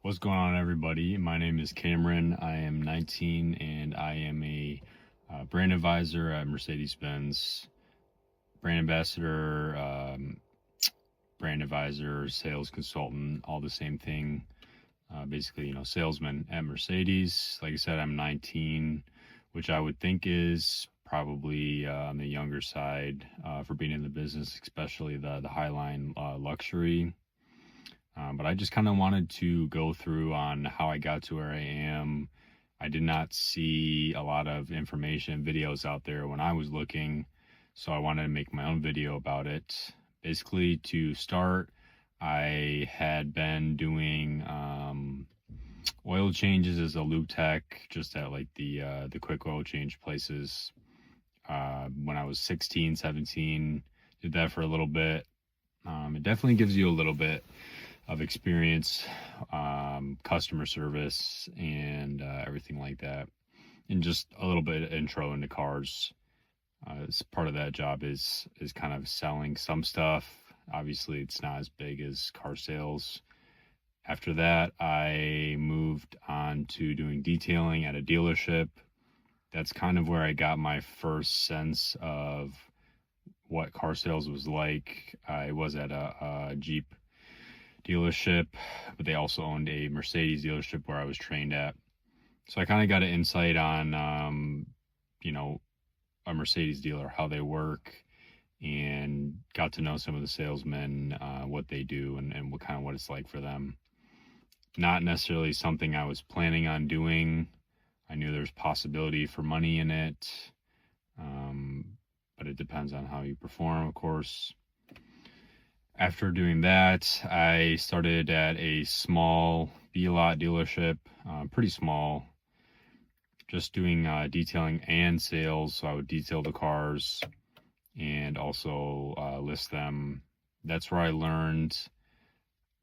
What's going on, everybody? My name is Cameron. I am 19 and I am a brand advisor at Mercedes-Benz, brand ambassador, brand advisor, sales consultant, all the same thing. Basically, salesman at Mercedes. Like I said, I'm 19, which I would think is probably on the younger side for being in the business, especially the Highline luxury. But I just kind of wanted to go through on how I got to where I am. I did not see a lot of information, videos out there when I was looking, so I wanted to make my own video about it. Basically, to start, I had been doing oil changes as a lube tech, just at like the quick oil change places. When I was 16, 17, did that for a little bit. It definitely gives you a little bit of experience, customer service, and everything like that, and just a little bit of intro into cars. As part of that job is kind of selling some stuff. Obviously, it's not as big as car sales. After that, I moved on to doing detailing at a dealership. That's kind of where I got my first sense of what car sales was like. I was at a Jeep dealership, but they also owned a Mercedes dealership where I was trained at. So I kind of got an insight on, a Mercedes dealer, how they work, and got to know some of the salesmen, what they do, and what it's like for them. Not necessarily something I was planning on doing. I knew there's possibility for money in it, but it depends on how you perform, of course. After doing that, I started at a small B-lot dealership, pretty small, just doing detailing and sales. So I would detail the cars and also list them. That's where I learned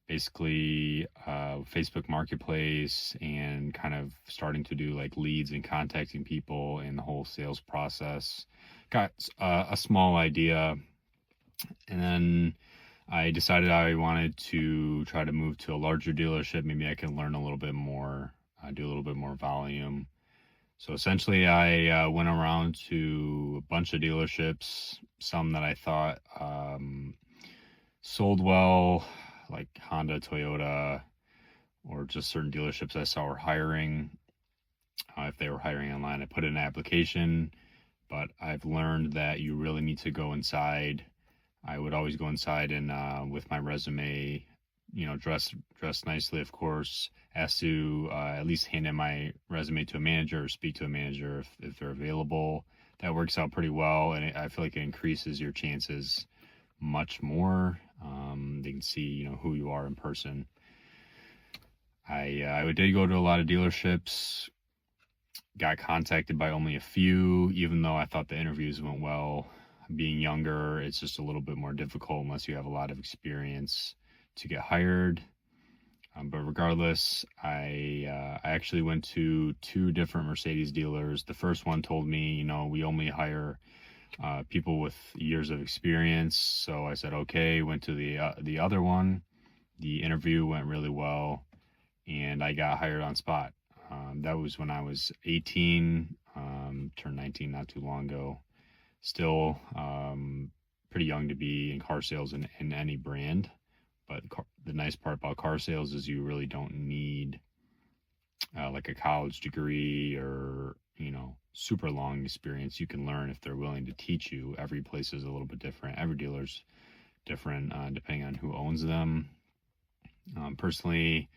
basically Facebook Marketplace and kind of starting to do like leads and contacting people and the whole sales process. Got a small idea, and then I decided I wanted to try to move to a larger dealership. Maybe I can learn a little bit more, do a little bit more volume. So essentially, I went around to a bunch of dealerships, some that I thought sold well, like Honda, Toyota, or just certain dealerships I saw were hiring. If they were hiring online, I put in an application, but I've learned that you really need to go inside. I would always go inside and with my resume, dress nicely, of course. Ask to at least hand in my resume to a manager or speak to a manager if they're available. That works out pretty well, and I feel like it increases your chances much more. They can see who you are in person. I did go to a lot of dealerships. Got contacted by only a few, even though I thought the interviews went well. Being younger, it's just a little bit more difficult unless you have a lot of experience to get hired. But regardless, I actually went to two different Mercedes dealers. The first one told me, we only hire people with years of experience. So I said, okay. Went to the other one. The interview went really well, and I got hired on spot. That was when I was 18, turned 19 not too long ago. Still pretty young to be in car sales in any brand. But the nice part about car sales is you really don't need like a college degree or, super long experience. You can learn if they're willing to teach you. Every place is a little bit different. Every dealer's different depending on who owns them. Personally,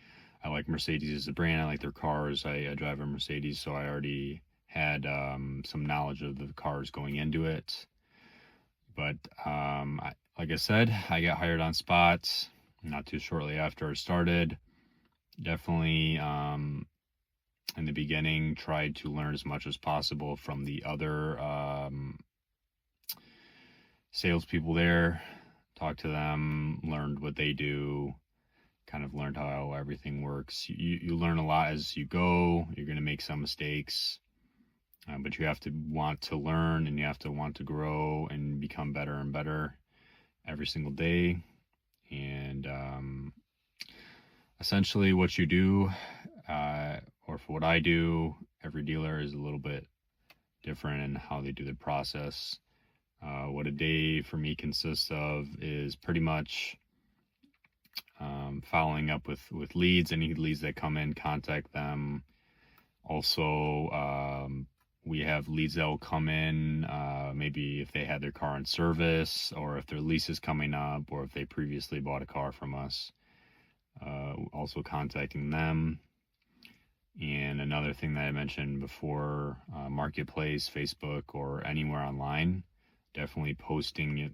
I like Mercedes as a brand. I like their cars. I drive a Mercedes, so I already had some knowledge of the cars going into it. But like I said, I got hired on spot not too shortly after I started. Definitely in the beginning tried to learn as much as possible from the other salespeople there. Talked to them, learned what they do, kind of learned how everything works. You learn a lot as you go. You're going to make some mistakes, but you have to want to learn, and you have to want to grow and become better and better every single day. And essentially what you do, or for what I do, every dealer is a little bit different in how they do the process. What a day for me consists of is pretty much following up with leads. Any leads that come in, contact them. Also, we have leads that will come in, maybe if they had their car in service, or if their lease is coming up, or if they previously bought a car from us. Also contacting them. And another thing that I mentioned before, Marketplace, Facebook, or anywhere online, definitely posting it,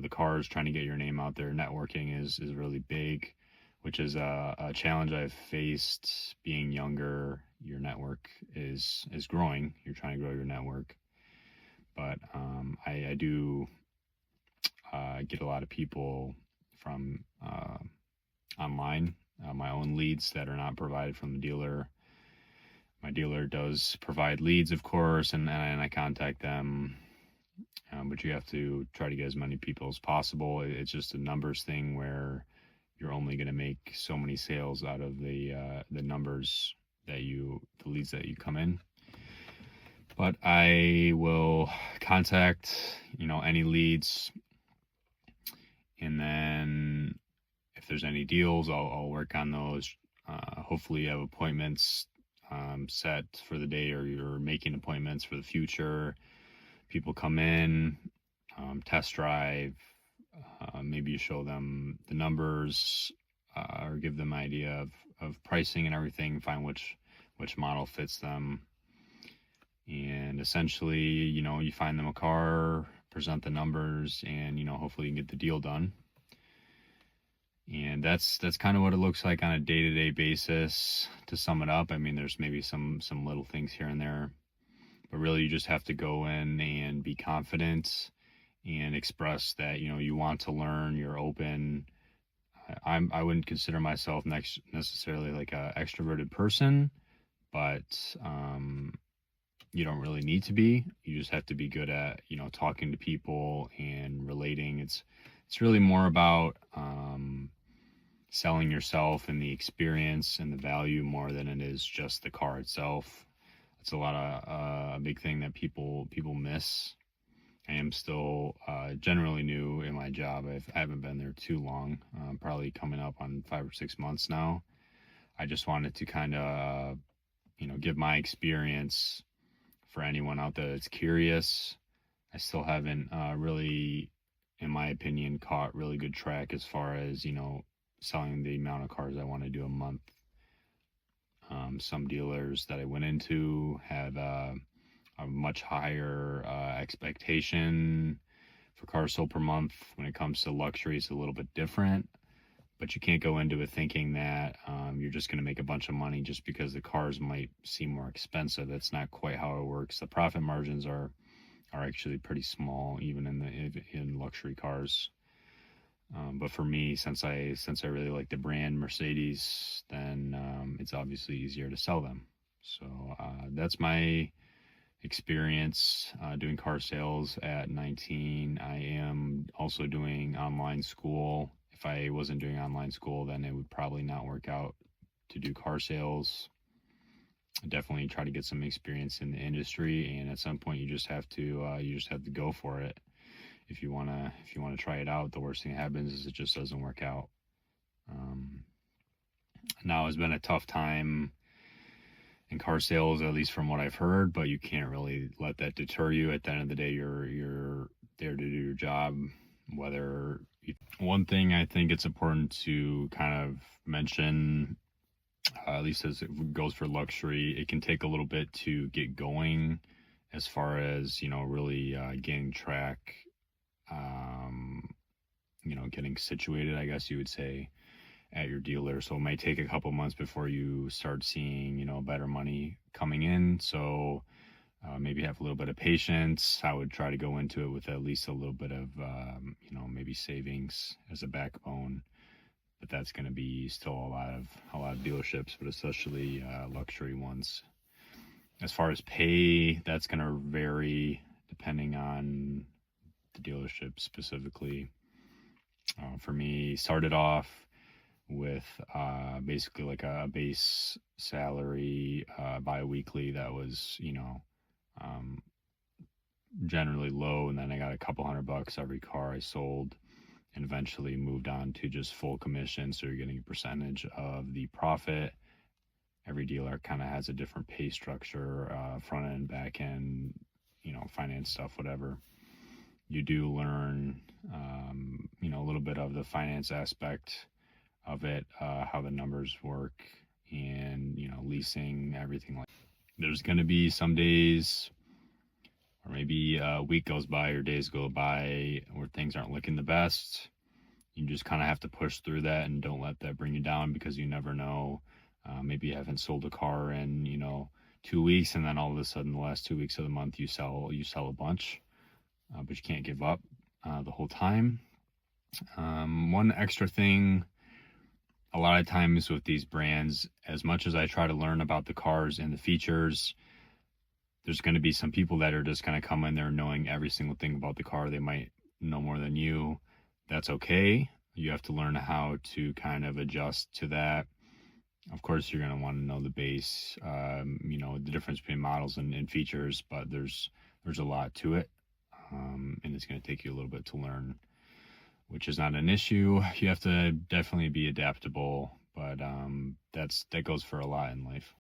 the cars, trying to get your name out there. Networking is really big, which is a challenge I've faced being younger. Your network is growing. You're trying to grow your network. But I do get a lot of people from online, my own leads that are not provided from the dealer. My dealer does provide leads, of course, and I contact them. But you have to try to get as many people as possible. It's just a numbers thing where you're only going to make so many sales out of the numbers that the leads that you come in. But I will contact, any leads, and then if there's any deals, I'll work on those. Hopefully you have appointments set for the day, or you're making appointments for the future. People come in, test drive, maybe you show them the numbers, or give them an idea of pricing and everything, find which model fits them. And essentially, you find them a car, present the numbers, and, hopefully you can get the deal done. And that's kind of what it looks like on a day-to-day basis. To sum it up, I mean, there's maybe some little things here and there, but really you just have to go in and be confident and express that, you want to learn, you're open. I wouldn't consider myself necessarily like a extroverted person, but you don't really need to be. You just have to be good at, talking to people and relating. It's really more about selling yourself and the experience and the value more than it is just the car itself. It's a lot of a big thing that people miss. I am still generally new in my job. I haven't been there too long, probably coming up on 5 or 6 months now. I just wanted to kind of, give my experience for anyone out there that's curious. I still haven't really, in my opinion, caught really good track as far as, selling the amount of cars I want to do a month. Some dealers that I went into had a much higher expectation for cars sold per month. When it comes to luxury, it's a little bit different, but you can't go into it thinking that you're just going to make a bunch of money just because the cars might seem more expensive. That's not quite how it works. The profit margins are actually pretty small, even in luxury cars. But for me, since I really like the brand Mercedes, then it's obviously easier to sell them. So that's my experience doing car sales at 19. I am also doing online school. If I wasn't doing online school, then it would probably not work out to do car sales. Definitely try to get some experience in the industry, and at some point you just have to go for it. If you wanna try it out, the worst thing that happens is it just doesn't work out. Now it's been a tough time in car sales, at least from what I've heard, but you can't really let that deter you. At the end of the day, you're there to do your job. One thing I think it's important to kind of mention, at least as it goes for luxury, it can take a little bit to get going as far as, really gaining track, getting situated, I guess you would say, at your dealer. So it might take a couple months before you start seeing, better money coming in. So maybe have a little bit of patience. I would try to go into it with at least a little bit of, maybe savings as a backbone. But that's going to be still a lot of dealerships, but especially luxury ones. As far as pay, that's going to vary depending on the dealership specifically. For me, started off with basically like a base salary bi-weekly that was, um, generally low, and then I got a couple $100 every car I sold, and eventually moved on to just full commission. So you're getting a percentage of the profit. Every dealer kind of has a different pay structure, front end, back end, finance stuff, whatever. You do learn, a little bit of the finance aspect of it, how the numbers work, and, leasing, everything like that. There's going to be some days, or maybe a week goes by or days go by where things aren't looking the best. You just kind of have to push through that and don't let that bring you down, because you never know. Maybe you haven't sold a car in 2 weeks, and then all of a sudden the last 2 weeks of the month you sell a bunch, but you can't give up the whole time. One extra thing, a lot of times with these brands, as much as I try to learn about the cars and the features, there's going to be some people that are just going to come in there knowing every single thing about the car. They might know more than you. That's okay. You have to learn how to kind of adjust to that. Of course, you're going to want to know the base, the difference between models and features, but there's a lot to it, and it's going to take you a little bit to learn, which is not an issue. You have to definitely be adaptable, but that goes for a lot in life.